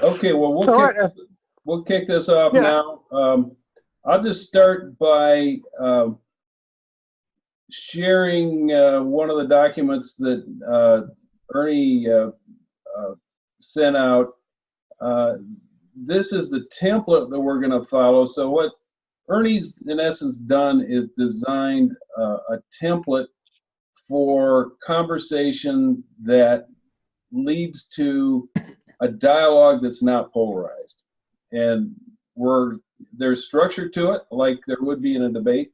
Okay, well, we'll kick this off Yeah. now. I'll just start by sharing one of the documents that Ernie sent out. This is the template that we're going to follow. So what Ernie's in essence done is designed a template for conversation that leads to a dialogue that's not polarized. And there's structure to it, like there would be in a debate,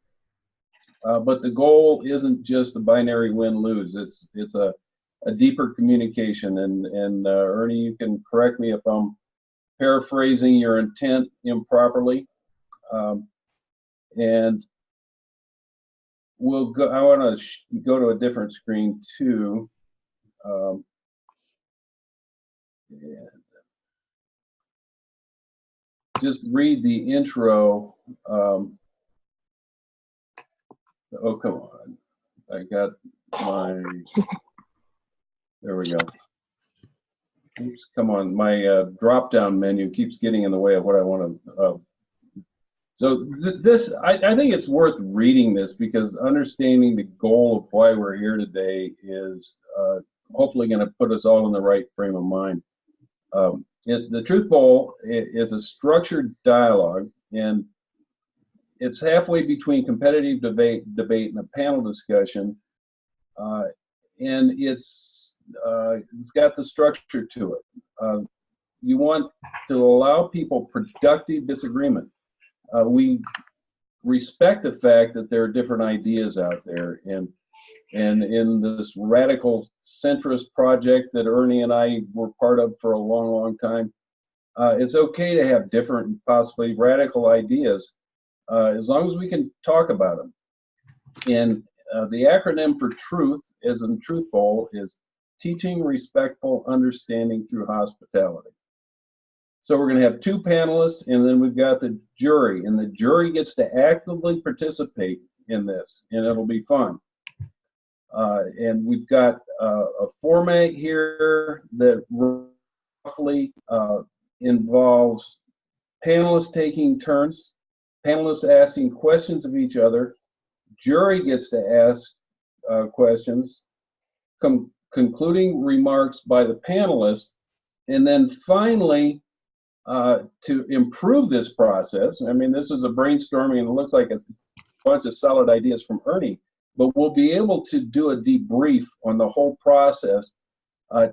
but the goal isn't just a binary win-lose. It's a deeper communication. And Ernie, you can correct me if I'm paraphrasing your intent improperly. And we'll go. I want to go to a different screen too. And just read the intro. Oh, come on. I got my, there we go. Oops, come on. My drop-down menu keeps getting in the way of what I want to. So this, I think it's worth reading this because understanding the goal of why we're here today is hopefully going to put us all in the right frame of mind. The Truth Bowl is a structured dialogue, and it's halfway between competitive debate and a panel discussion, and it's got the structure to it. You want to allow people productive disagreement. We respect the fact that there are different ideas out there, and in this radical centrist project that Ernie and I were part of for a long, long time, it's okay to have different and possibly radical ideas as long as we can talk about them. And the acronym for truth, as in Truth Bowl, is teaching respectful understanding through hospitality. So we're going to have two panelists, and then we've got the jury, and the jury gets to actively participate in this, and it'll be fun. And we've got a format here that roughly involves panelists taking turns, panelists asking questions of each other, jury gets to ask questions, concluding remarks by the panelists, and then finally, to improve this process, I mean, this is a brainstorming and it looks like a bunch of solid ideas from Ernie, but we'll be able to do a debrief on the whole process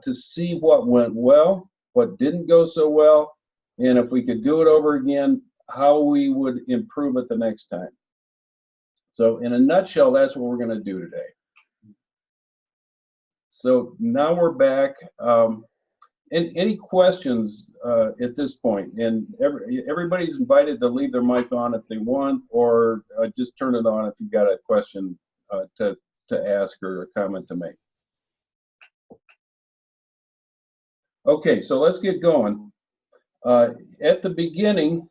to see what went well, what didn't go so well, and if we could do it over again, how we would improve it the next time. So in a nutshell, that's what we're going to do today. So now we're back. Any questions at this point? And everybody's invited to leave their mic on if they want, or just turn it on if you've got a question to ask or a comment to make. Okay, so let's get going. At the beginning,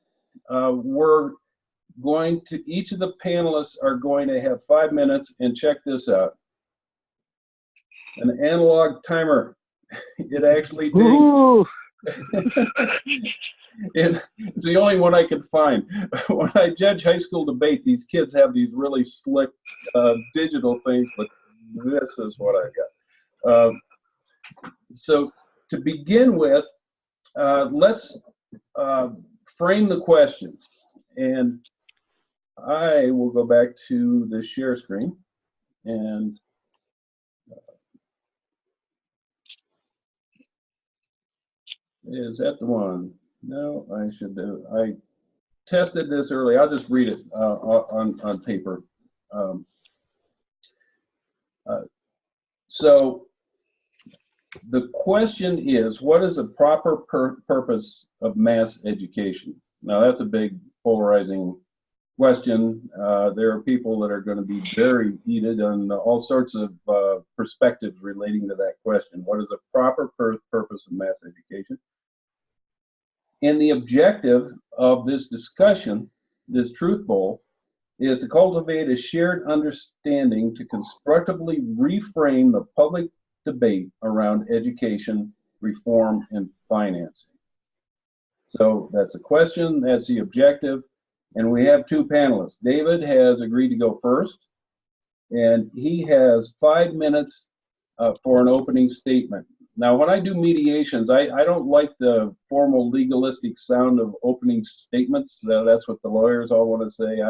we're going to, each of the panelists are going to have 5 minutes, and check this out. An analog timer. It actually did. It's the only one I could find. When I judge high school debate, these kids have these really slick digital things, but this is what I got. So to begin with, let's frame the question. And I will go back to the share screen. And is that the one? No, I should do. I tested this early. I'll just read it on paper. So the question is, what is the proper purpose of mass education? Now that's a big polarizing question. There are people that are going to be very heated on all sorts of perspectives relating to that question. What is the proper purpose of mass education? And the objective of this discussion, this Truth Bowl, is to cultivate a shared understanding to constructively reframe the public debate around education, reform, and financing. So that's the question, that's the objective, and we have two panelists. David has agreed to go first, and he has 5 minutes for an opening statement. Now, when I do mediations, I don't like the formal legalistic sound of opening statements. That's what the lawyers all want to say.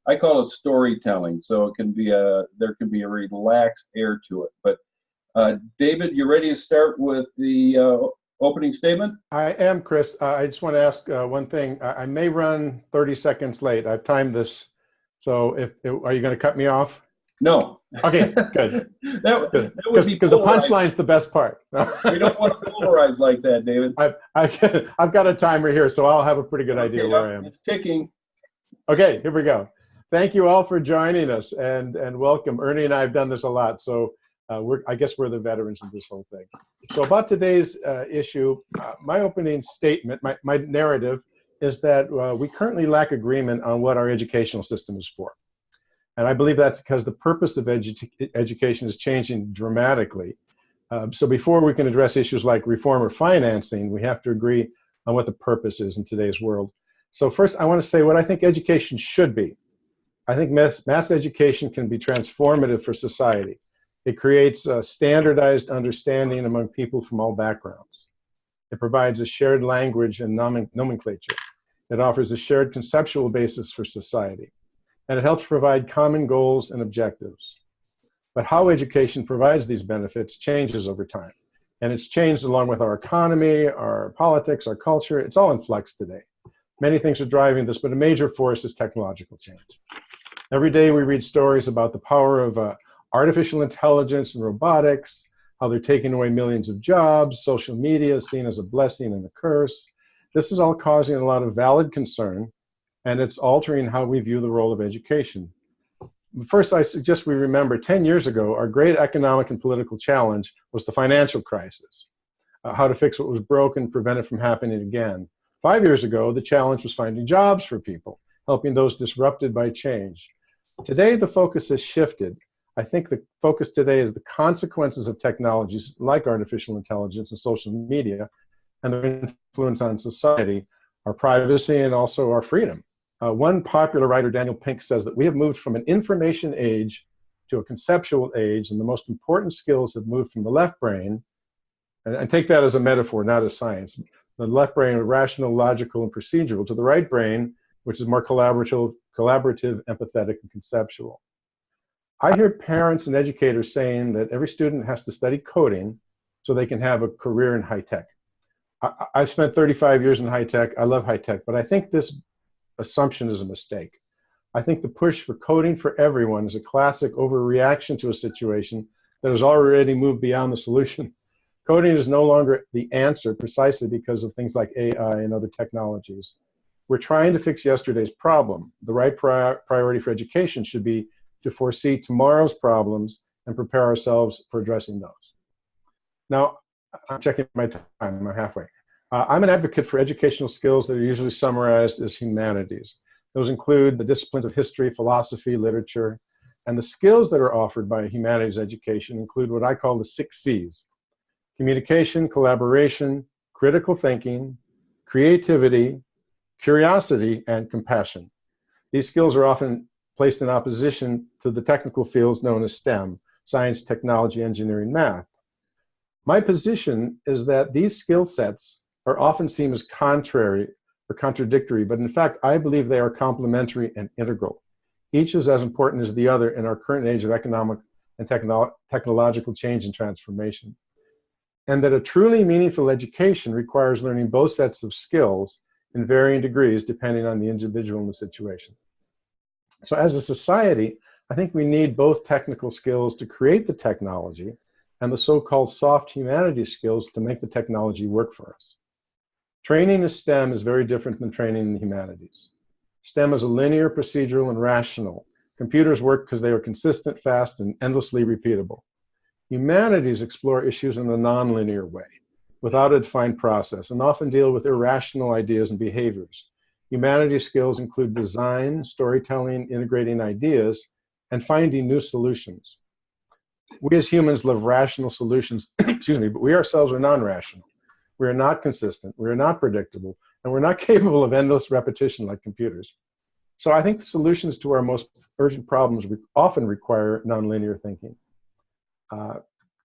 I call it storytelling, so it can be there can be a relaxed air to it. But David, you ready to start with the opening statement? I am, Chris. I just want to ask one thing. I may run 30 seconds late. I've timed this. So are you going to cut me off? No. Okay, good. that would be because the punchline's the best part. We don't want to polarize like that, David. I've got a timer here, so I'll have a pretty good idea where I am. It's ticking. Okay, here we go. Thank you all for joining us, and welcome. Ernie and I have done this a lot, so I guess we're the veterans of this whole thing. So about today's issue, my opening statement, my narrative, is that we currently lack agreement on what our educational system is for. And I believe that's because the purpose of education is changing dramatically. So before we can address issues like reform or financing, we have to agree on what the purpose is in today's world. So first, I want to say what I think education should be. I think mass education can be transformative for society. It creates a standardized understanding among people from all backgrounds. It provides a shared language and nomenclature. It offers a shared conceptual basis for society. And it helps provide common goals and objectives. But how education provides these benefits changes over time. And it's changed along with our economy, our politics, our culture. It's all in flux today. Many things are driving this, but a major force is technological change. Every day we read stories about the power of artificial intelligence and robotics, how they're taking away millions of jobs. Social media is seen as a blessing and a curse. This is all causing a lot of valid concern, and it's altering how we view the role of education. First, I suggest we remember 10 years ago, our great economic and political challenge was the financial crisis, how to fix what was broken, prevent it from happening again. 5 years ago, the challenge was finding jobs for people, helping those disrupted by change. Today, the focus has shifted. I think the focus today is the consequences of technologies like artificial intelligence and social media and their influence on society, our privacy, and also our freedom. One popular writer, Daniel Pink, says that we have moved from an information age to a conceptual age, and the most important skills have moved from the left brain, and take that as a metaphor, not as science, the left brain, rational, logical, and procedural, to the right brain, which is more collaborative, empathetic, and conceptual. I hear parents and educators saying that every student has to study coding so they can have a career in high tech. I've spent 35 years in high tech. I love high tech, but I think this assumption is a mistake. I think the push for coding for everyone is a classic overreaction to a situation that has already moved beyond the solution. Coding is no longer the answer precisely because of things like AI and other technologies. We're trying to fix yesterday's problem. The right priority for education should be to foresee tomorrow's problems and prepare ourselves for addressing those. Now, I'm checking my time, I'm halfway. I'm an advocate for educational skills that are usually summarized as humanities. Those include the disciplines of history, philosophy, literature, and the skills that are offered by humanities education include what I call the 6 C's: communication, collaboration, critical thinking, creativity, curiosity, and compassion. These skills are often placed in opposition to the technical fields known as STEM, science, technology, engineering, math. My position is that these skill sets are often seen as contrary or contradictory, but in fact, I believe they are complementary and integral. Each is as important as the other in our current age of economic and technological change and transformation. And that a truly meaningful education requires learning both sets of skills in varying degrees depending on the individual and the situation. So as a society, I think we need both technical skills to create the technology and the so-called soft humanities skills to make the technology work for us. Training in STEM is very different than training in the humanities. STEM is a linear, procedural, and rational. Computers work because they are consistent, fast, and endlessly repeatable. Humanities explore issues in a nonlinear way, without a defined process, and often deal with irrational ideas and behaviors. Humanities skills include design, storytelling, integrating ideas, and finding new solutions. We as humans love rational solutions, excuse me, but we ourselves are non-rational. We are not consistent, we are not predictable, and we're not capable of endless repetition like computers. So I think the solutions to our most urgent problems often require nonlinear thinking.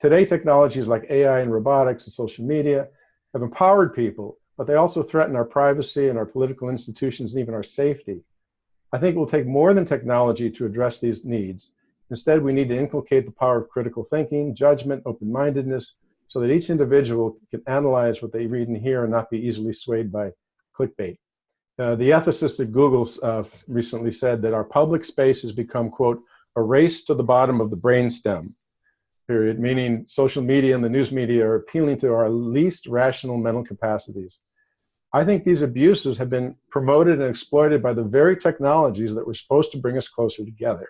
Today, technologies like AI and robotics and social media have empowered people, but they also threaten our privacy and our political institutions and even our safety. I think it will take more than technology to address these needs. Instead, we need to inculcate the power of critical thinking, judgment, open-mindedness, so that each individual can analyze what they read and hear and not be easily swayed by clickbait. The ethicist at Google recently said that our public space has become, quote, a race to the bottom of the brainstem, period, meaning social media and the news media are appealing to our least rational mental capacities. I think these abuses have been promoted and exploited by the very technologies that were supposed to bring us closer together.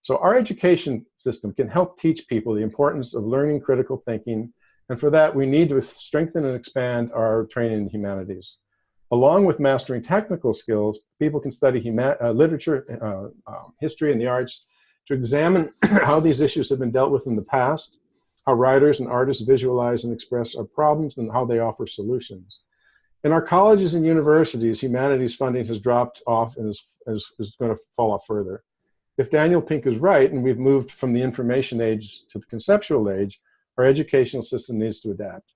So our education system can help teach people the importance of learning critical thinking, and for that we need to strengthen and expand our training in humanities. Along with mastering technical skills, people can study literature, history, and the arts to examine how these issues have been dealt with in the past, how writers and artists visualize and express our problems, and how they offer solutions. In our colleges and universities, humanities funding has dropped off and is going to fall off further. If Daniel Pink is right, and we've moved from the information age to the conceptual age, our educational system needs to adapt.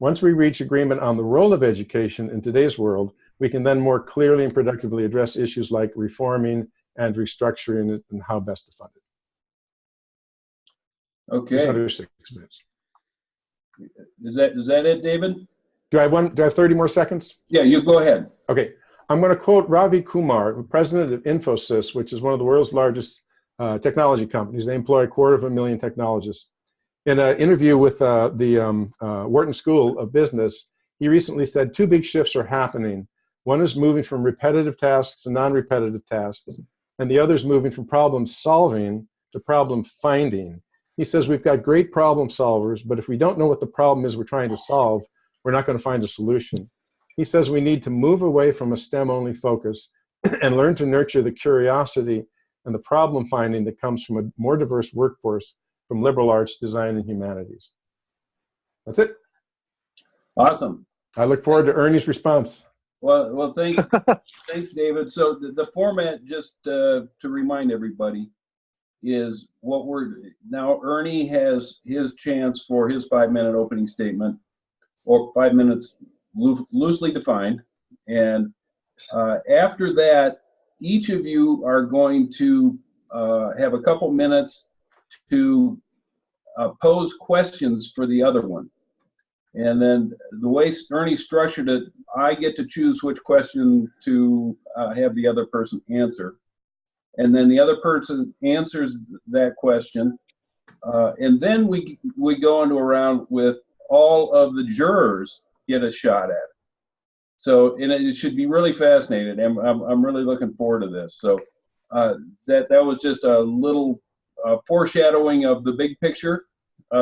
Once we reach agreement on the role of education in today's world, we can then more clearly and productively address issues like reforming and restructuring it and how best to fund it. Okay. Just under 6 minutes. Is that it, David? Do I have 30 more seconds? Yeah, you go ahead. Okay. I'm going to quote Ravi Kumar, president of Infosys, which is one of the world's largest technology companies. They employ 250,000 technologists. In an interview with the Wharton School of Business, he recently said 2 big shifts are happening. One is moving from repetitive tasks to non-repetitive tasks, and the other is moving from problem solving to problem finding. He says we've got great problem solvers, but if we don't know what the problem is we're trying to solve, we're not going to find a solution. He says we need to move away from a STEM-only focus and learn to nurture the curiosity and the problem finding that comes from a more diverse workforce from liberal arts, design, and humanities. That's it. Awesome. I look forward to Ernie's response. Well, thanks, thanks, David. So the format, just to remind everybody, is what now Ernie has his chance for his 5-minute opening statement, or 5 minutes loosely defined. And after that, each of you are going to have a couple minutes to pose questions for the other one. And then the way Ernie structured it, I get to choose which question to have the other person answer. And then the other person answers that question. And then we go into a round with all of the jurors get a shot at it. So, and it should be really fascinating. I'm really looking forward to this. So that was just a little foreshadowing of the big picture.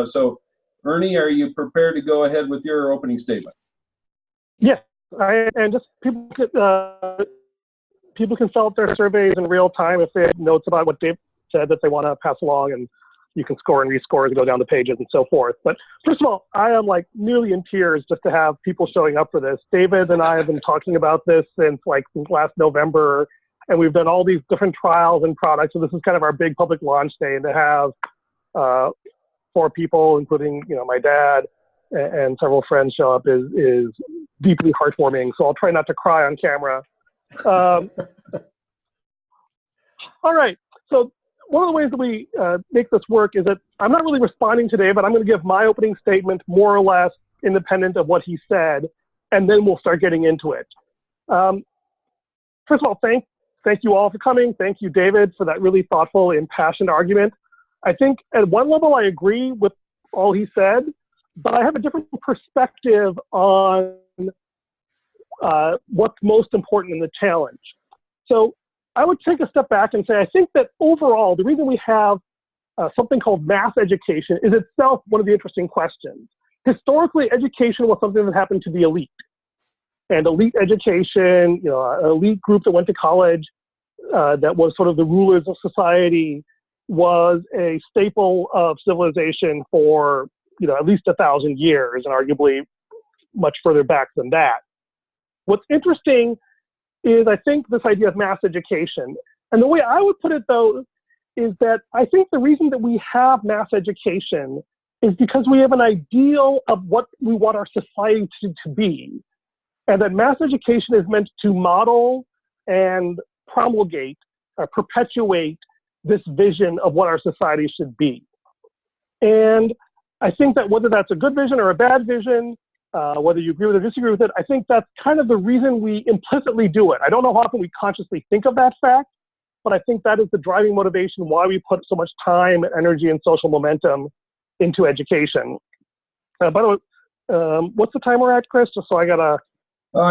So Ernie, are you prepared to go ahead with your opening statement? Yes, and just people can fill out their surveys in real time if they have notes about what Dave said that they want to pass along, and you can score and rescore as you go down the pages and so forth. But first of all, I am like nearly in tears just to have people showing up for this. David and I have been talking about this since last November, and we've done all these different trials and products. So this is kind of our big public launch day, and to have 4 people, including my dad and several friends, show up is deeply heartwarming. So I'll try not to cry on camera. All right. So one of the ways that we make this work is that I'm not really responding today, but I'm going to give my opening statement more or less independent of what he said, and then we'll start getting into it. First of all, thank you all for coming. Thank you, David, for that really thoughtful, impassioned argument. I think at one level I agree with all he said, but I have a different perspective on what's most important in the challenge. So I would take a step back and say, I think that overall, the reason we have something called mass education is itself one of the interesting questions. Historically, education was something that happened to the elite. And elite education, an elite group that went to college, that was sort of the rulers of society, was a staple of civilization for, at least 1,000 years, and arguably much further back than that. What's interesting is, I think, this idea of mass education. And the way I would put it, though, is that I think the reason that we have mass education is because we have an ideal of what we want our society to be. And that mass education is meant to model and promulgate, perpetuate this vision of what our society should be. And I think that whether that's a good vision or a bad vision, whether you agree with it or disagree with it, I think that's kind of the reason we implicitly do it. I don't know how often we consciously think of that fact, but I think that is the driving motivation why we put so much time, energy, and social momentum into education. By the way, what's the timer at, Chris? Just so I gotta.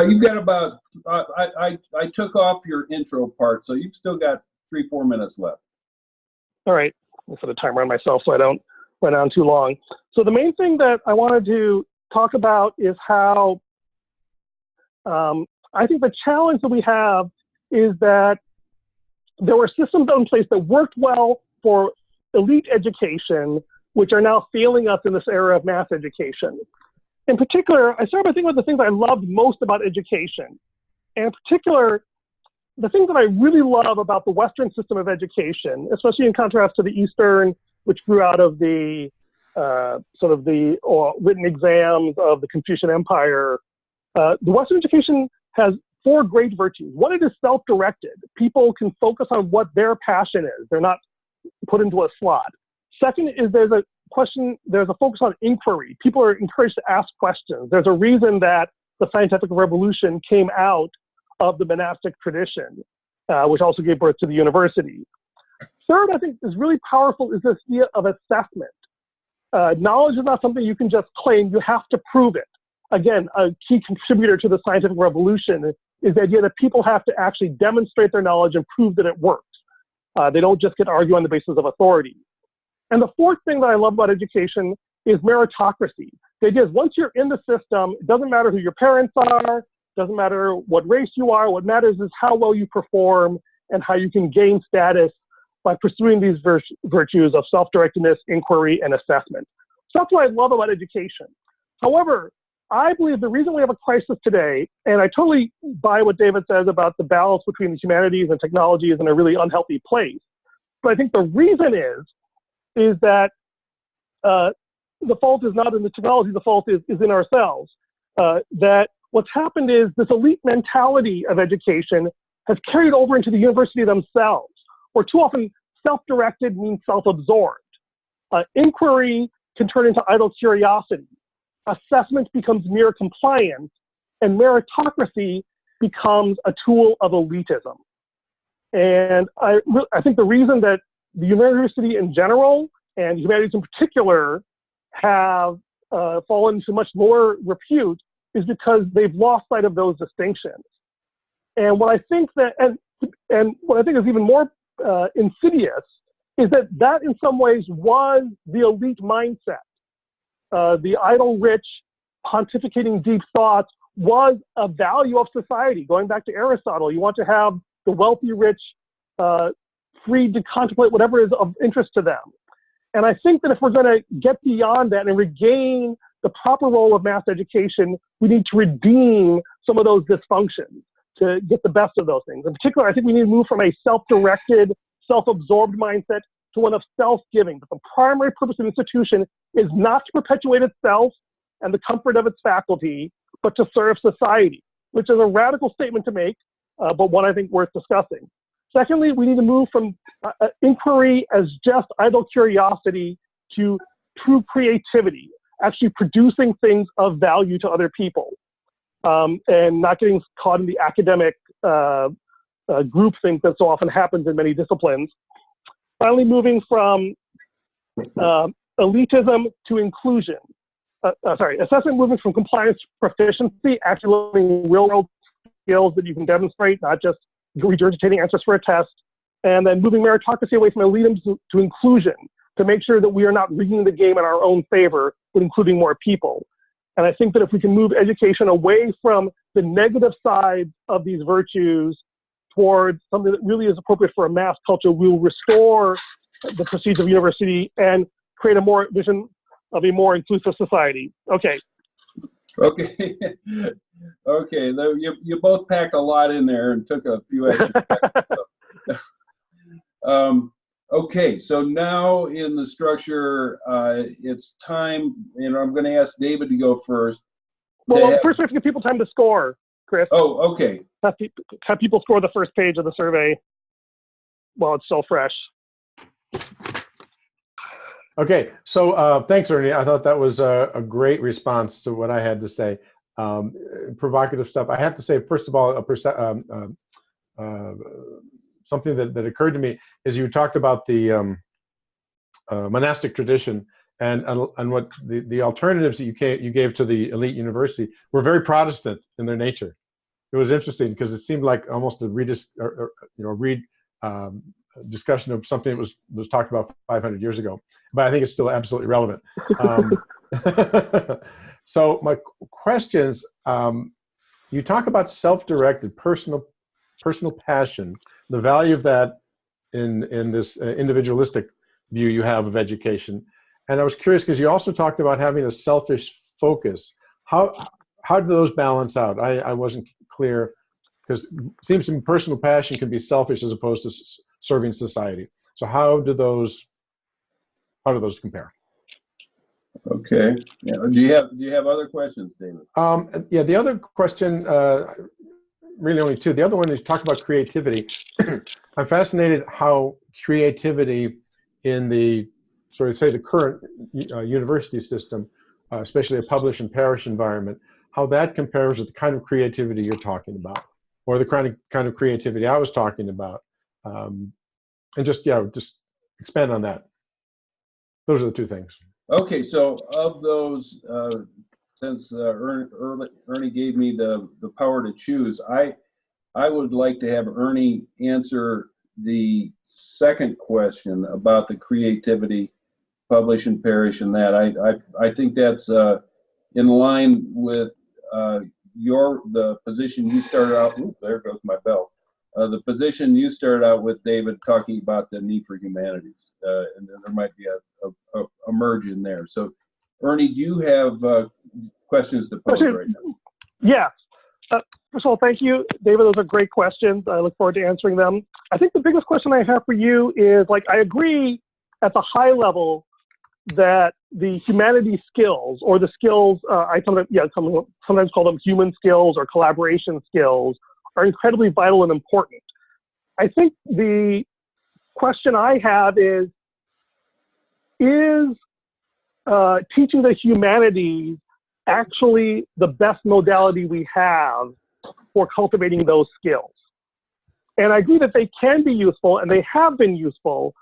You've got about. I took off your intro part, so you've still got 3-4 minutes left. All right, I'll set a timer on myself so I don't run on too long. So the main thing that I wanted to talk about is how I think the challenge that we have is that there were systems in place that worked well for elite education, which are now failing us in this era of mass education. In particular, I started by thinking about the things I loved most about education. And in particular, the thing that I really love about the Western system of education, especially in contrast to the Eastern, which grew out of the sort of the written exams of the Confucian Empire, the Western education has 4 great virtues. One, it is self-directed. People can focus on what their passion is. They're not put into a slot. Second is there's a focus on inquiry. People are encouraged to ask questions. There's a reason that the scientific revolution came out of the monastic tradition, which also gave birth to the university. Third, I think is really powerful is this idea of assessment. Knowledge is not something you can just claim. You have to prove it. Again, a key contributor to the scientific revolution is the idea that people have to actually demonstrate their knowledge and prove that it works. They don't just get to argue on the basis of authority. And the fourth thing that I love about education is meritocracy. The idea is once you're in the system, it doesn't matter who your parents are, doesn't matter what race you are, what matters is how well you perform and how you can gain status by pursuing these virtues of self-directedness, inquiry, and assessment. So that's what I love about education. However, I believe the reason we have a crisis today, and I totally buy what David says about the balance between the humanities and technology is in a really unhealthy place. But I think the reason is that the fault is not in the technology, the fault is in ourselves. That what's happened is this elite mentality of education has carried over into the university themselves, where too often self-directed means self-absorbed. Inquiry can turn into idle curiosity. Assessment becomes mere compliance, and meritocracy becomes a tool of elitism. And I think the reason that the university in general and humanities in particular have fallen into much lower repute is because they've lost sight of those distinctions. And what I think that, and what I think is even more insidious is that in some ways was the elite mindset. The idle rich pontificating deep thoughts was a value of society. Going back to Aristotle, you want to have the wealthy rich free to contemplate whatever is of interest to them. And I think that if we're going to get beyond that and regain the proper role of mass education, we need to redeem some of those dysfunctions to get the best of those things. In particular, I think we need to move from a self-directed, self-absorbed mindset to one of self-giving. But the primary purpose of the institution is not to perpetuate itself and the comfort of its faculty, but to serve society, which is a radical statement to make, but one I think worth discussing. Secondly, we need to move from inquiry as just idle curiosity to true creativity, actually producing things of value to other people, and not getting caught in the academic groupthink that so often happens in many disciplines. Finally, moving from elitism to inclusion. Assessment moving from compliance to proficiency, actually learning real-world skills that you can demonstrate, not just regurgitating answers for a test. And then moving meritocracy away from elitism to inclusion, to make sure that we are not rigging the game in our own favor, but including more people. And I think that if we can move education away from the negative sides of these virtues towards something that really is appropriate for a mass culture, we will restore the prestige of university and create a more vision of a more inclusive society. Okay, Okay. Okay. You both packed a lot in there and took a few extra. Okay, so now in the structure, it's time, I'm going to ask David to go first. Well, first we have to give people time to score, Chris. Oh, okay. Have people score the first page of the survey while it's still fresh. Okay, so thanks, Ernie. I thought that was a great response to what I had to say. Provocative stuff. I have to say, first of all, something that occurred to me is you talked about the monastic tradition and what the alternatives that you gave to the elite university were very Protestant in their nature. It was interesting because it seemed like almost a discussion of something that was talked about 500 years ago, but I think it's still absolutely relevant. So my questions, you talk about self-directed personal passion, the value of that in this individualistic view you have of education. And I was curious because you also talked about having a selfish focus. How do those balance out? I wasn't clear, because it seems to me personal passion can be selfish as opposed to serving society. So how do those compare? Okay. Yeah. Do you have other questions, David? Yeah, the other question, really only two. The other one is talk about creativity. I'm fascinated how creativity in the the current university system, especially a publish and perish environment, how that compares with the kind of creativity you're talking about, or the kind of creativity I was talking about, and just expand on that. Those are the two things. Okay, so of those, since Ernie gave me the power to choose, I would like to have Ernie answer the second question about the creativity, publish and perish, and that. I think that's in line with the position you started out. Ooh, there goes my bell. The position you started out with, David, talking about the need for humanities, and then there might be a merge in there. So, Ernie, do you have questions to pose right now? Yes. First of all, thank you, David. Those are great questions. I look forward to answering them. I think the biggest question I have for you is, I agree at the high level that the humanities skills, or the skills, I sometimes call them human skills or collaboration skills, are incredibly vital and important. I think the question I have is teaching the humanities actually the best modality we have for cultivating those skills? And I agree that they can be useful, and they have been useful,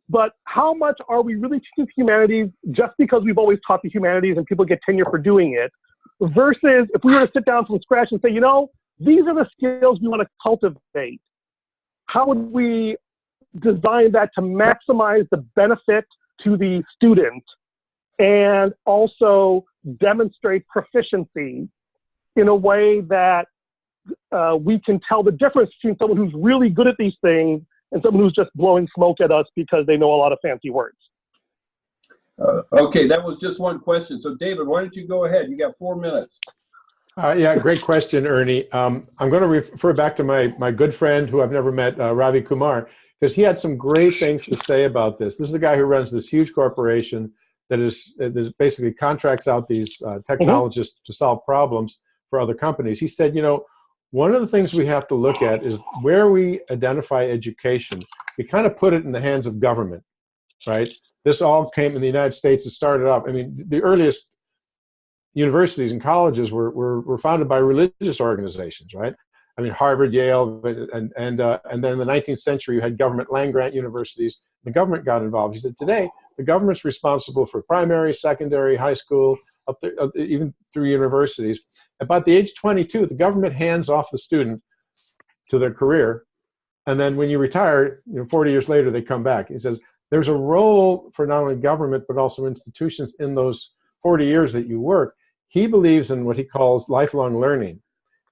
but how much are we really teaching humanities just because we've always taught the humanities and people get tenure for doing it, versus if we were to sit down from scratch and say, these are the skills we want to cultivate. How would we design that to maximize the benefit to the student and also demonstrate proficiency in a way that we can tell the difference between someone who's really good at these things and someone who's just blowing smoke at us because they know a lot of fancy words? Okay, that was just one question. So, David, why don't you go ahead? You got 4 minutes. Yeah, great question, Ernie. I'm going to refer back to my good friend who I've never met, Ravi Kumar, because he had some great things to say about this. This is a guy who runs this huge corporation that is basically contracts out these technologists to solve problems for other companies. He said, one of the things we have to look at is where we identify education. We kind of put it in the hands of government, right? This all came in the United States. It started off, the earliest universities and colleges were founded by religious organizations, right? Harvard, Yale, and then in the 19th century, you had government land-grant universities. The government got involved. He said, today, the government's responsible for primary, secondary, high school, up there, even through universities. About the age 22, the government hands off the student to their career. And then when you retire, 40 years later, they come back. He says, there's a role for not only government, but also institutions in those 40 years that you work. He believes in what he calls lifelong learning.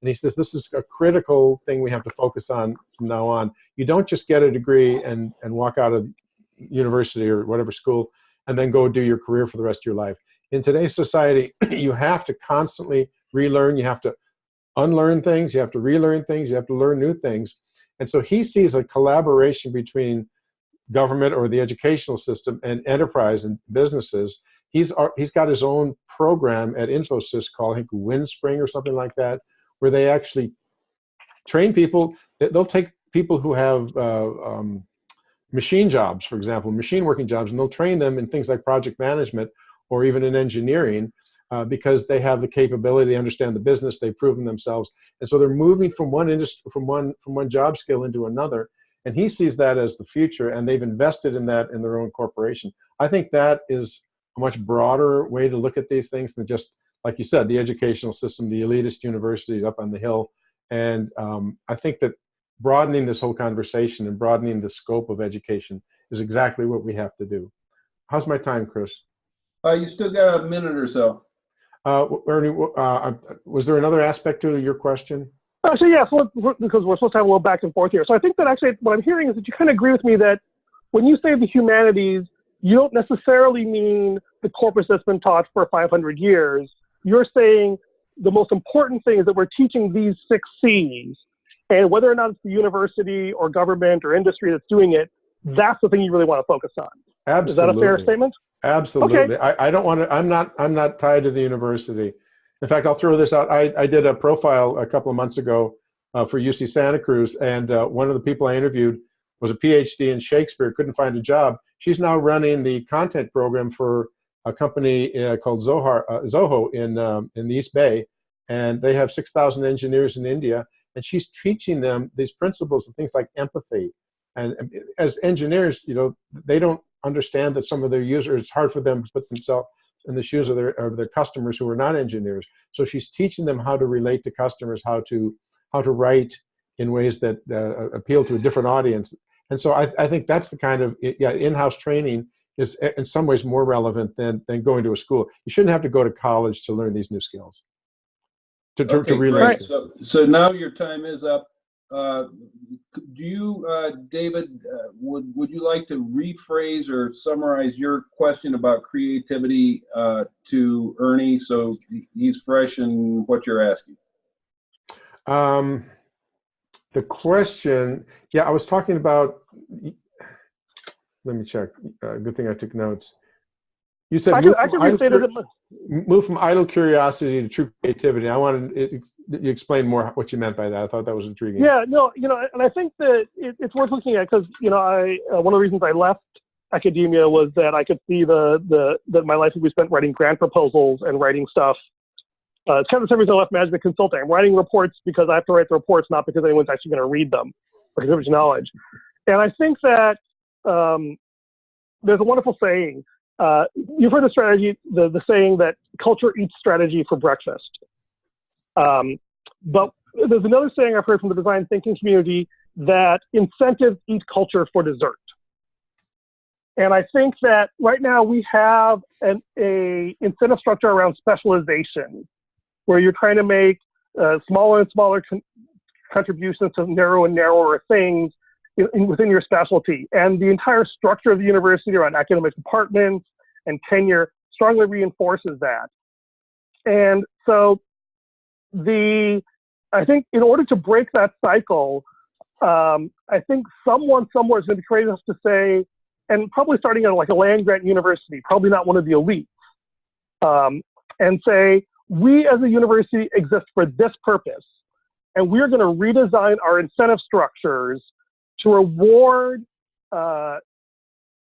And he says, this is a critical thing we have to focus on from now on. You don't just get a degree and walk out of university or whatever school and then go do your career for the rest of your life. in today's society, you have to constantly relearn. You have to unlearn things. You have to relearn things. You have to learn new things. And so he sees a collaboration between government or the educational system and enterprise and businesses. He's got his own program at Infosys called, I think, Windspring or something like that, where they actually train people. They'll take people who have machine jobs, for example, machine working jobs, and they'll train them in things like project management or even in engineering because they have the capability, they understand the business, they've proven themselves. And so they're moving from one industry, from one job skill into another. And he sees that as the future, and they've invested in that in their own corporation. I think that is a much broader way to look at these things than just, like you said, the educational system, the elitist universities up on the hill. And I think that broadening this whole conversation and broadening the scope of education is exactly what we have to do. How's my time, Chris? You still got a minute or so. Ernie, was there another aspect to your question? Actually, yeah, so because we're supposed to have a little back and forth here. So I think that actually what I'm hearing is that you kind of agree with me that when you say the humanities, you don't necessarily mean the corpus that's been taught for 500 years. You're saying the most important thing is that we're teaching these 6 C's, and whether or not it's the university or government or industry that's doing it, that's the thing you really want to focus on. Absolutely. Is that a fair statement? Absolutely. Okay. I don't want to, I'm not tied to the university. In fact, I'll throw this out. I did a profile a couple of months ago for UC Santa Cruz, and one of the people I interviewed was a PhD in Shakespeare, couldn't find a job. She's now running the content program for a company called Zoho in the East Bay, and they have 6,000 engineers in India, and she's teaching them these principles of things like empathy. And as engineers, you know, they don't understand that some of their users, it's hard for them to put themselves in the shoes of their customers who are not engineers. So she's teaching them how to relate to customers, how to write in ways that appeal to a different audience. And so I think that's the kind of in-house training is in some ways more relevant than going to a school. You shouldn't have to go to college to learn these new skills. To relate. Great. So now your time is up. Do you, David, would you like to rephrase or summarize your question about creativity to Ernie so he's fresh in what you're asking? The question, I was talking about, let me check. Good thing I took notes. You said move from idle curiosity to true creativity. I wanted you explain more what you meant by that. I thought that was intriguing. Yeah, no, and I think that it's worth looking at because I one of the reasons I left academia was that I could see that my life would be spent writing grant proposals and writing stuff. It's kind of the same reason I left management consulting. I'm writing reports because I have to write the reports, not because anyone's actually going to read them or contribute knowledge. And I think that there's a wonderful saying. You've heard the strategy, the saying that culture eats strategy for breakfast. But there's another saying I've heard from the design thinking community that incentives eat culture for dessert. And I think that right now we have a incentive structure around specialization, where you're trying to make smaller and smaller contributions to narrower and narrower things within your specialty. And the entire structure of the university around academic departments and tenure strongly reinforces that. And so I think in order to break that cycle, I think someone somewhere is going to be creative enough to say, and probably starting at like a land-grant university, probably not one of the elites, and say, we as a university exist for this purpose, and we're going to redesign our incentive structures to reward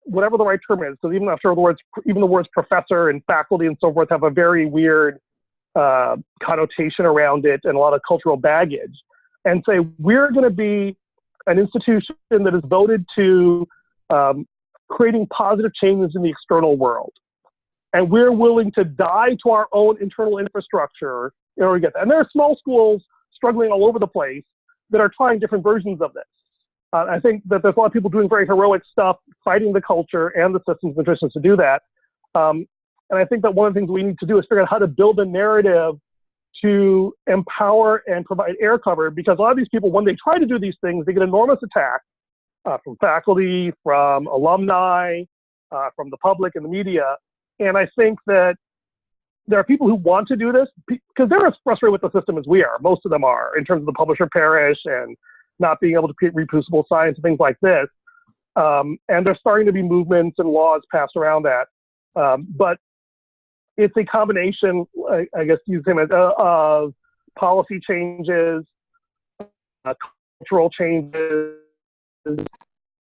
whatever the right term is. So even after even the words professor and faculty and so forth have a very weird connotation around it and a lot of cultural baggage, and say we're going to be an institution that is devoted to creating positive changes in the external world. And we're willing to die to our own internal infrastructure in order to get that. And there are small schools struggling all over the place that are trying different versions of this. I think that there's a lot of people doing very heroic stuff, fighting the culture and the systems and traditions to do that. And I think that one of the things we need to do is figure out how to build a narrative to empower and provide air cover, because a lot of these people, when they try to do these things, they get enormous attack from faculty, from alumni, from the public and the media. And I think that there are people who want to do this because they're as frustrated with the system as we are. Most of them are, in terms of the publisher parish and not being able to create reproducible science and things like this. And there's starting to be movements and laws passed around that. But it's a combination, I guess you say, of policy changes, cultural changes,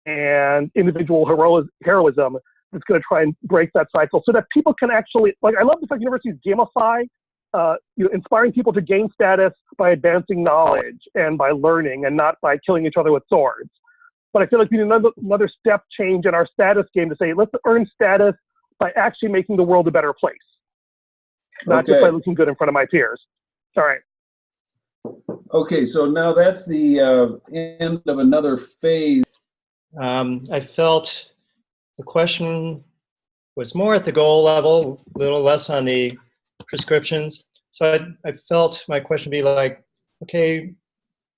and individual heroism that's going to try and break that cycle so that people can actually, like, I love the fact universities gamify, inspiring people to gain status by advancing knowledge and by learning and not by killing each other with swords. But I feel like we need another step change in our status game to say, let's earn status by actually making the world a better place, not just by looking good in front of my peers. All right. Okay, so now that's the end of another phase. I felt the question was more at the goal level, a little less on the prescriptions. So I felt my question would be like, okay,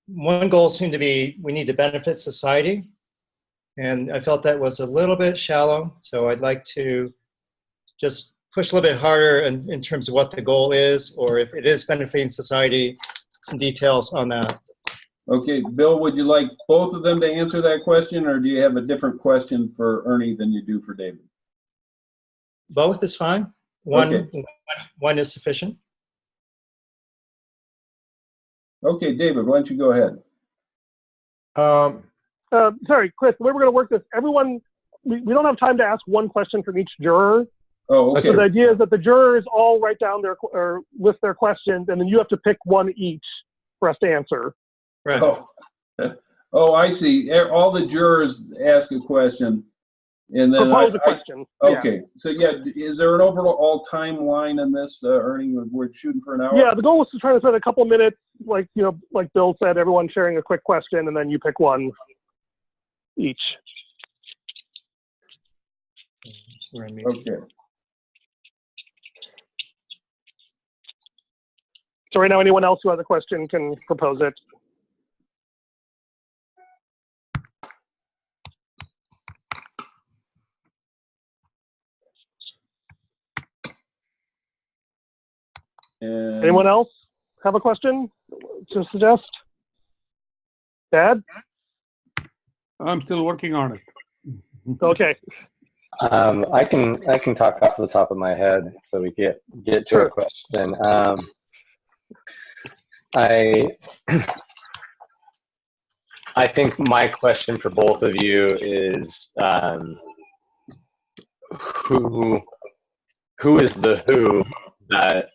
one goal seemed to be we need to benefit society. And I felt that was a little bit shallow. So I'd like to just push a little bit harder in terms of what the goal is, or if it is benefiting society, some details on that. Okay, Bill, would you like both of them to answer that question, or do you have a different question for Ernie than you do for David? Both is fine. One is sufficient. Okay, David, why don't you go ahead? Sorry, Chris, the way we're going to work this, everyone, we don't have time to ask one question from each juror. Oh, okay. So the idea is that the jurors all write down or list their questions, and then you have to pick one each for us to answer. Right. Oh, I see. All the jurors ask a question, and then propose a question. Okay. Yeah. So yeah, is there an overall timeline in this, Ernie? We're shooting for an hour. Yeah, the goal was to try to spend a couple minutes, like like Bill said, everyone sharing a quick question, and then you pick one each. Okay. So right now, anyone else who has a question can propose it. And Anyone else have a question to suggest? Dad? I'm still working on it. Okay. I can talk off the top of my head so we get to Sure. a question. I think my question for both of you is who is the who that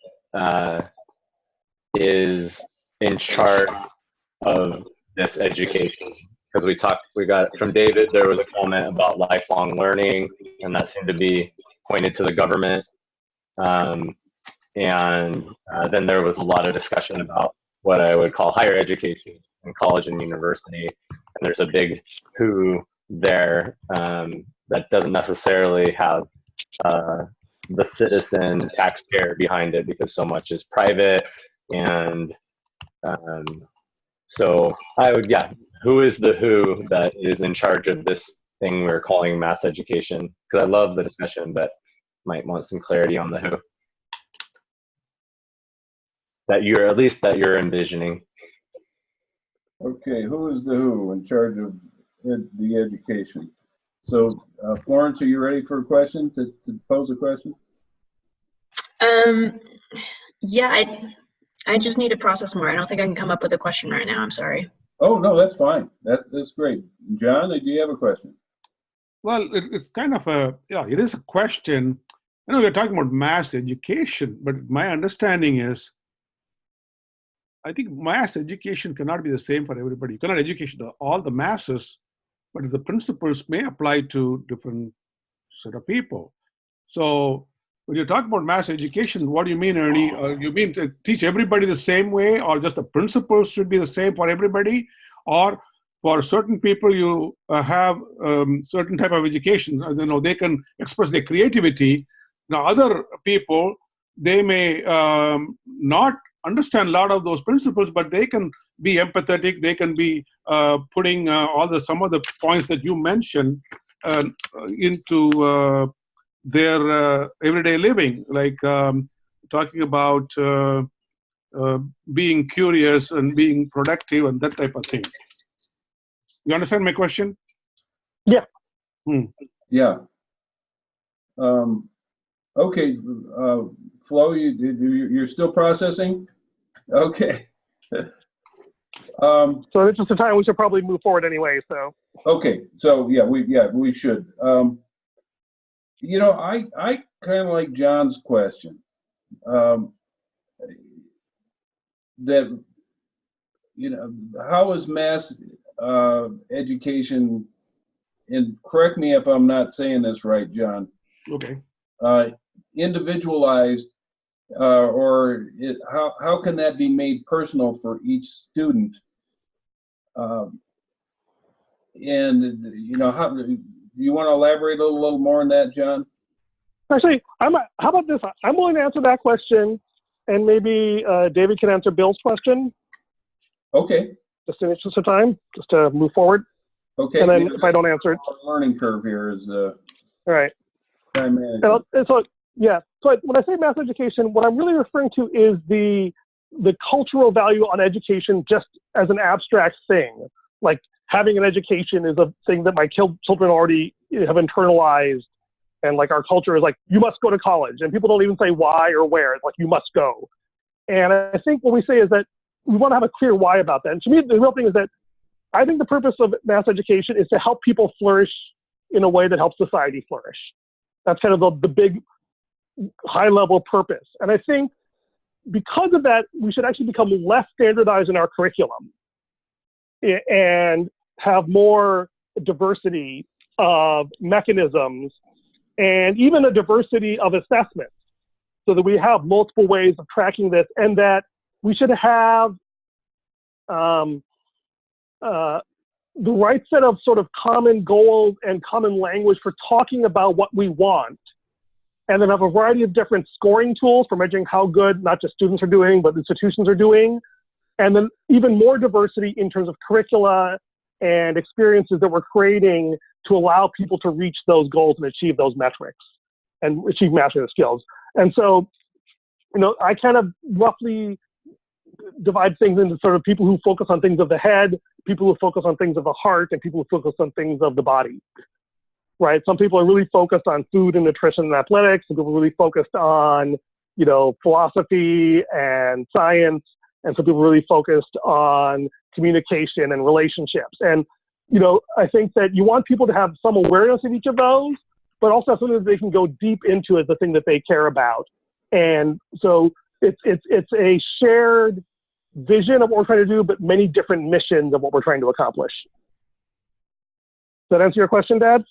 is in charge of this education? Because we got from David, there was a comment about lifelong learning, and that seemed to be pointed to the government. And then there was a lot of discussion about what I would call higher education in college and university. And there's a big who there that doesn't necessarily have the citizen taxpayer behind it, because so much is private. And so I would, who is the who that is in charge of this thing we're calling mass education? Because I love the discussion, but might want some clarity on the who. That you're envisioning. okay, who is the who in charge of the education? So, Florence, are you ready for a question, to pose a question? Yeah, I just need to process more. I don't think I can come up with a question right now. I'm sorry. Oh, no, that's fine. That's great. John, do you have a question? Well, it's kind of it is a question. I know we're talking about mass education, but my understanding is, I think mass education cannot be the same for everybody. You cannot educate all the masses, but the principles may apply to different set of people. So when you talk about mass education, what do you mean, Ernie? You mean to teach everybody the same way, or just the principles should be the same for everybody? Or for certain people, you have certain type of education, they can express their creativity. Now, other people, they may not understand a lot of those principles, but they can be empathetic. They can be putting some of the points that you mentioned into their everyday living, like talking about being curious and being productive and that type of thing. You understand my question? Yeah. Yeah. Okay, Flo, you're still processing? Okay. So in the interest of time, we should probably move forward anyway. So. Okay, so yeah, we should. You know, I kind of like John's question. That, you know, how is mass education, and correct me if I'm not saying this right, John, Okay. individualized, or how can that be made personal for each student? And you know, how do you want to elaborate a little more on that, John? Actually, how about this? I'm willing to answer that question, and maybe David can answer Bill's question. Okay. Just in the interest of time, just to move forward. Okay. And then if I don't answer it, learning curve here is all right. time management. And so yeah. So when I say mass education, what I'm really referring to is the cultural value on education, just as an abstract thing. Like having an education is a thing that my children already have internalized. And like our culture is like, you must go to college. And people don't even say why or where. It's like, you must go. And I think what we say is that we want to have a clear why about that. And to me, the real thing is that I think the purpose of mass education is to help people flourish in a way that helps society flourish. That's kind of the big high level purpose. And I think because of that, we should actually become less standardized in our curriculum and have more diversity of mechanisms and even a diversity of assessments, so that we have multiple ways of tracking this, and that we should have the right set of sort of common goals and common language for talking about what we want, and then have a variety of different scoring tools for measuring how good not just students are doing, but institutions are doing, and then even more diversity in terms of curricula and experiences that we're creating to allow people to reach those goals and achieve those metrics and achieve mastery of skills. And so, you know, I kind of roughly divide things into sort of people who focus on things of the head, people who focus on things of the heart, and people who focus on things of the body, right? Some people are really focused on food and nutrition and athletics, and people are really focused on, you know, philosophy and science, and some people are really focused on communication and relationships. And you know, I think that you want people to have some awareness of each of those, but also something that they can go deep into as the thing that they care about. And so it's a shared vision of what we're trying to do, but many different missions of what we're trying to accomplish. Does that answer your question, Dad?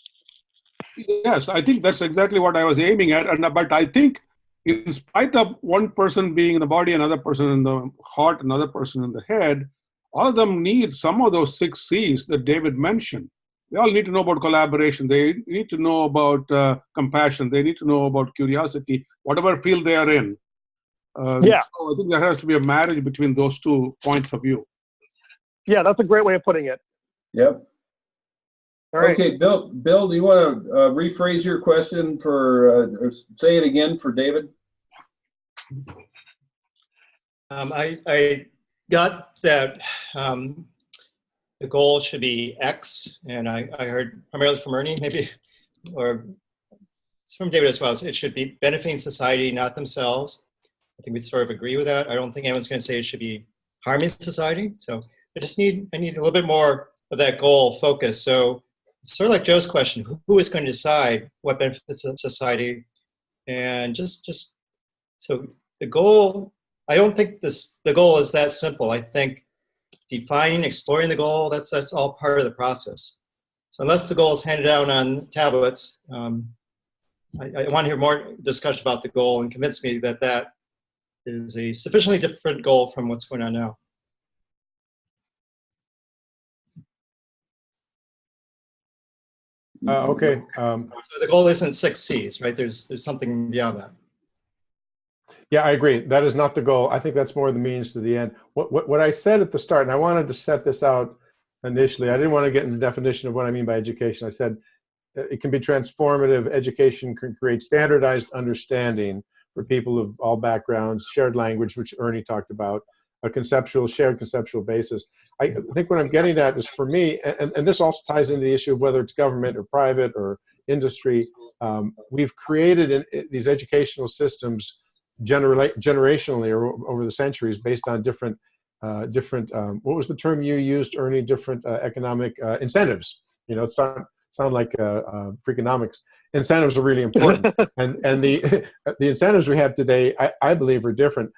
Yes, I think that's exactly what I was aiming at. But I think in spite of one person being in the body, another person in the heart, another person in the head, all of them need some of those 6 C's that David mentioned. They all need to know about collaboration. They need to know about compassion. They need to know about curiosity, whatever field they are in. Yeah. So I think there has to be a marriage between those 2 points of view. Yeah, that's a great way of putting it. Yep. All right. Okay, Bill, do you want to rephrase your question or say it again for David? I got that the goal should be X, and I heard primarily from Ernie, maybe, or from David as well. It should be benefiting society, not themselves. I think we sort of agree with that. I don't think anyone's going to say it should be harming society. So I need a little bit more of that goal focus. So it's sort of like Joe's question: who is going to decide what benefits society? And just so the goal. I don't think the goal is that simple. I think defining, exploring the goal, that's all part of the process. So unless the goal is handed down on tablets, I want to hear more discussion about the goal and convince me that that is a sufficiently different goal from what's going on now. Okay. So the goal isn't 6 C's, right? There's something beyond that. Yeah, I agree. That is not the goal. I think that's more the means to the end. What I said at the start, and I wanted to set this out initially, I didn't want to get into the definition of what I mean by education. I said it can be transformative. Education can create standardized understanding, for people of all backgrounds, shared language, which Ernie talked about, a shared conceptual basis. I think what I'm getting at is, for me, and this also ties into the issue of whether it's government or private or industry, we've created these educational systems generationally or over the centuries based on different, what was the term you used, Ernie? Different economic incentives. You know, it sound like Freakonomics. Incentives are really important, and the incentives we have today, I believe, are different.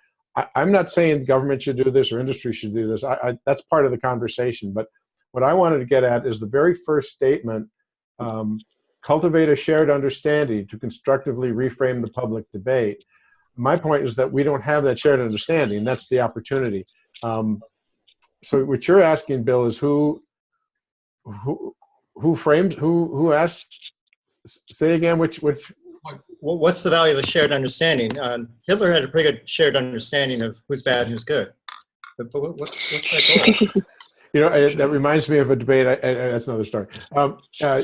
I'm not saying government should do this or industry should do this. That's part of the conversation. But what I wanted to get at is the very first statement: cultivate a shared understanding to constructively reframe the public debate. My point is that we don't have that shared understanding. That's the opportunity. So what you're asking, Bill, is who asked? Say again, which? What's the value of a shared understanding? Hitler had a pretty good shared understanding of who's bad and who's good. But what's that goal? You know, that reminds me of a debate. That's another story.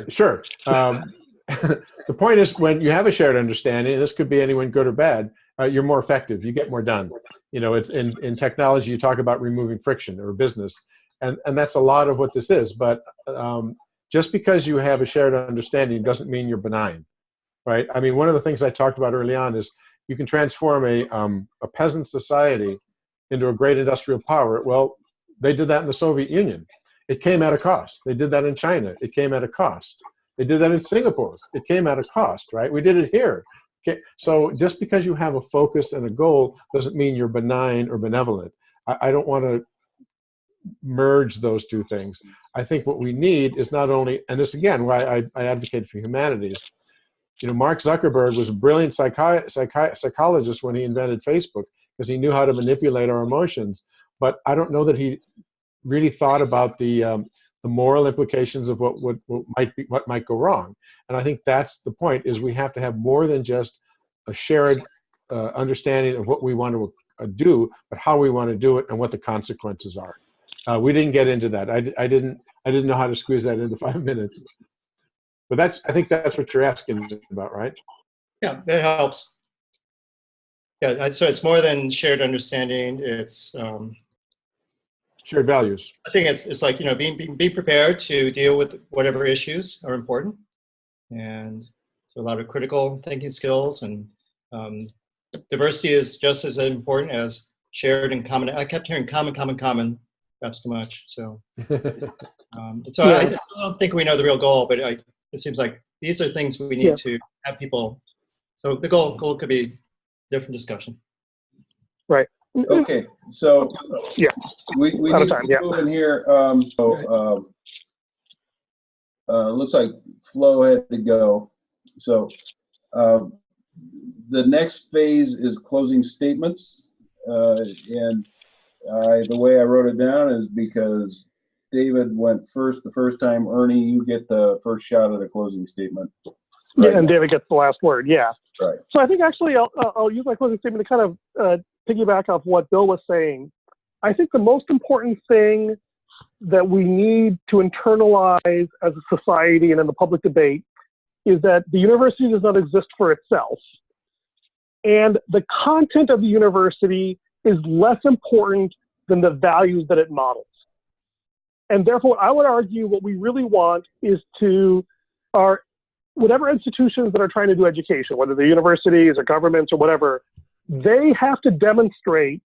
Sure. The point is, when you have a shared understanding, and this could be anyone, good or bad, you're more effective. You get more done. You know, it's in technology, you talk about removing friction, or business, and that's a lot of what this is. But just because you have a shared understanding doesn't mean you're benign, right? I mean, one of the things I talked about early on is you can transform a peasant society into a great industrial power. Well, they did that in the Soviet Union. It came at a cost. They did that in China. It came at a cost. They did that in Singapore. It came at a cost, right? We did it here. Okay. So just because you have a focus and a goal doesn't mean you're benign or benevolent. I don't want to merge those two things. I think what we need is not only, and this again, why I advocate for humanities. You know, Mark Zuckerberg was a brilliant psychologist when he invented Facebook, because he knew how to manipulate our emotions. But I don't know that he really thought about the moral implications of what might go wrong. And I think that's the point: is we have to have more than just a shared understanding of what we want to do, but how we want to do it and what the consequences are. We didn't get into that. I didn't know how to squeeze that into 5 minutes. But I think that's what you're asking about, right? Yeah, that helps. Yeah, so it's more than shared understanding. It's shared values. I think it's like, you know, being prepared to deal with whatever issues are important, and so a lot of critical thinking skills, and diversity is just as important as shared and common. I kept hearing common. Perhaps too much. So, so yeah. I still don't think we know the real goal, but it seems like these are things we need to have people. So the goal could be different discussion. Right. Okay. So we need to move in here. Looks like Flo had to go. So the next phase is closing statements, and the way I wrote it down is because David went first the first time. Ernie, you get the first shot at a closing statement. Right? Yeah, and David gets the last word. Yeah. Right. So I think actually I'll use my closing statement to kind of piggyback off what Bill was saying. I think the most important thing that we need to internalize as a society and in the public debate is that the university does not exist for itself. And the content of the university is less important than the values that it models. And therefore, I would argue what we really want is whatever institutions that are trying to do education, whether they're universities or governments or whatever, they have to demonstrate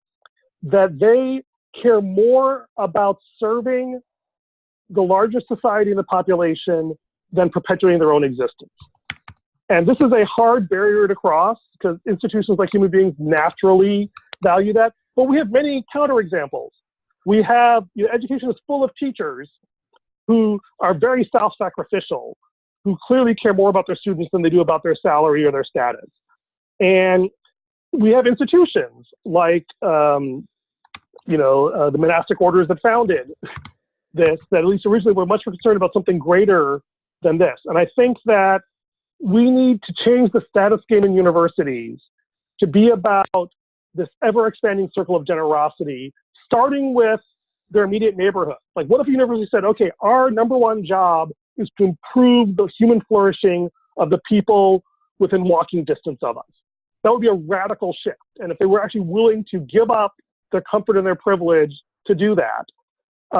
that they care more about serving the largest society in the population than perpetuating their own existence. And this is a hard barrier to cross, because institutions like human beings naturally value that. But we have many counterexamples. We have, education is full of teachers who are very self-sacrificial, who clearly care more about their students than they do about their salary or their status. And we have institutions like, the monastic orders that founded this, that at least originally were much more concerned about something greater than this. And I think that we need to change the status game in universities to be about this ever-expanding circle of generosity, starting with their immediate neighborhood. Like, what if a university said, okay, our number one job is to improve the human flourishing of the people within walking distance of us? That would be a radical shift. And if they were actually willing to give up their comfort and their privilege to do that,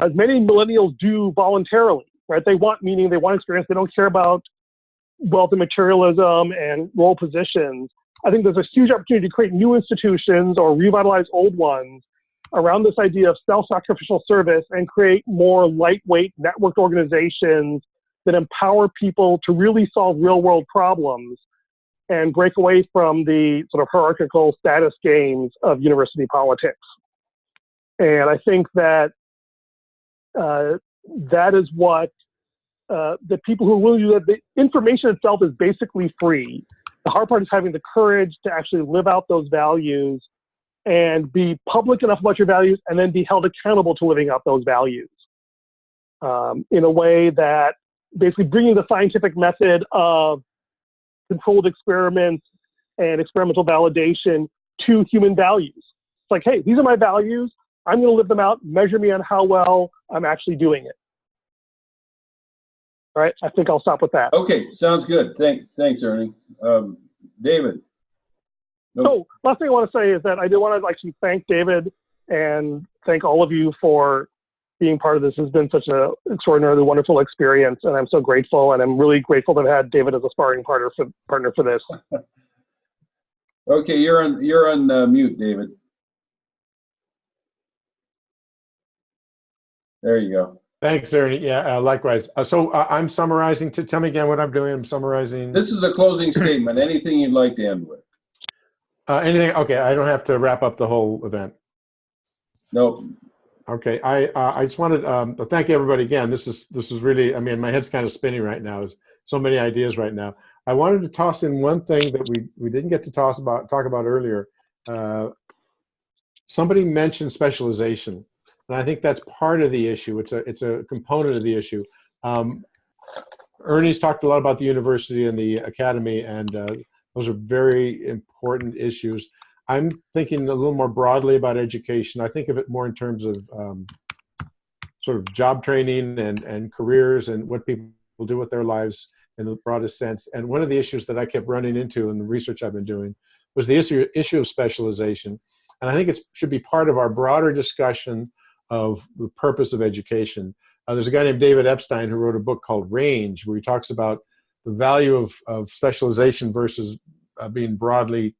as many millennials do voluntarily, right? They want meaning, they want experience, they don't care about wealth and materialism and role positions. I think there's a huge opportunity to create new institutions or revitalize old ones around this idea of self-sacrificial service and create more lightweight networked organizations that empower people to really solve real-world problems and break away from the sort of hierarchical status games of university politics. And I think that that is what the people who are willing to do that, the information itself is basically free. The hard part is having the courage to actually live out those values and be public enough about your values and then be held accountable to living out those values in a way that basically bringing the scientific method of controlled experiments and experimental validation to human values. It's like, hey, these are my values. I'm going to live them out. Measure me on how well I'm actually doing it. All right, I think I'll stop with that. Okay, sounds good. Thanks, Ernie. David. Nope. So last thing I want to say is that I do want to actually thank David and thank all of you for being part of this. It's been such an extraordinarily wonderful experience, and I'm so grateful. And I'm really grateful to have had David as a sparring partner for this. Okay, you're on mute, David. There you go. Thanks, Ernie. Yeah, likewise. So I'm summarizing. Tell me again what I'm doing. I'm summarizing. This is a closing statement. Anything you'd like to end with? Anything? Okay, I don't have to wrap up the whole event. Nope. Okay, I just wanted to thank everybody again. This is really, I mean, my head's kind of spinning right now. There's so many ideas right now. I wanted to toss in one thing that we didn't get to talk about earlier. Somebody mentioned specialization, and I think that's part of the issue. It's a component of the issue. Ernie's talked a lot about the university and the academy, and those are very important issues. I'm thinking a little more broadly about education. I think of it more in terms of sort of job training and careers and what people do with their lives in the broadest sense. And one of the issues that I kept running into in the research I've been doing was the issue of specialization. And I think it should be part of our broader discussion of the purpose of education. There's a guy named David Epstein who wrote a book called Range, where he talks about the value of specialization versus being broadly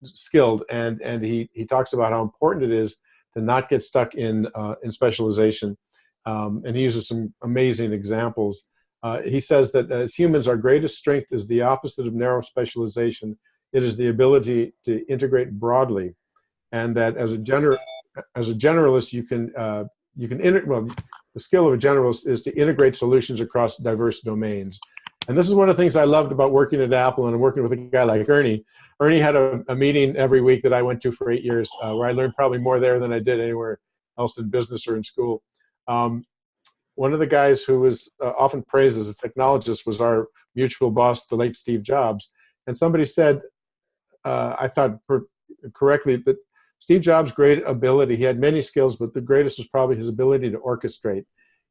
skilled, and he talks about how important it is to not get stuck in specialization, and he uses some amazing examples. He says that as humans, our greatest strength is the opposite of narrow specialization. It is the ability to integrate broadly, and that as a generalist, you can the skill of a generalist is to integrate solutions across diverse domains. And this is one of the things I loved about working at Apple and working with a guy like Ernie. Ernie had a meeting every week that I went to for 8 years, where I learned probably more there than I did anywhere else in business or in school. One of the guys who was often praised as a technologist was our mutual boss, the late Steve Jobs. And somebody said, I thought correctly, that Steve Jobs' great ability, he had many skills, but the greatest was probably his ability to orchestrate.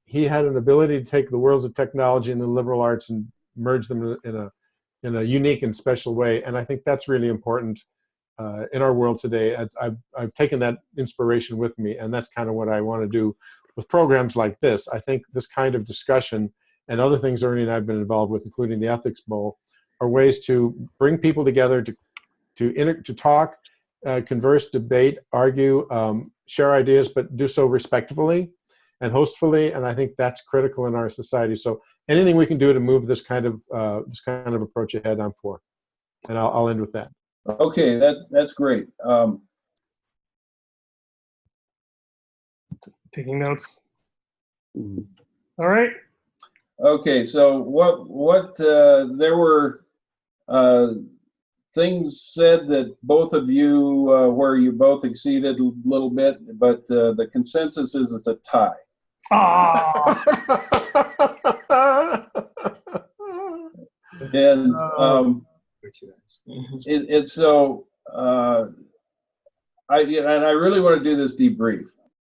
He had an ability to take the worlds of technology and the liberal arts and merge them in a unique and special way. And I think that's really important in our world today. I've taken that inspiration with me, and that's kind of what I want to do with programs like this. I think this kind of discussion and other things Ernie and I have been involved with, including the Ethics Bowl, are ways to bring people together to talk, converse, debate, argue, share ideas, but do so respectfully and hostfully, and I think that's critical in our society. So anything we can do to move this kind of approach ahead, I'm for. And I'll end with that. Okay, that's great. Taking notes. All right. Okay, so what there were things said that both of you where you both exceeded a little bit, but the consensus is it's a tie. And it's so I really want to do this debrief.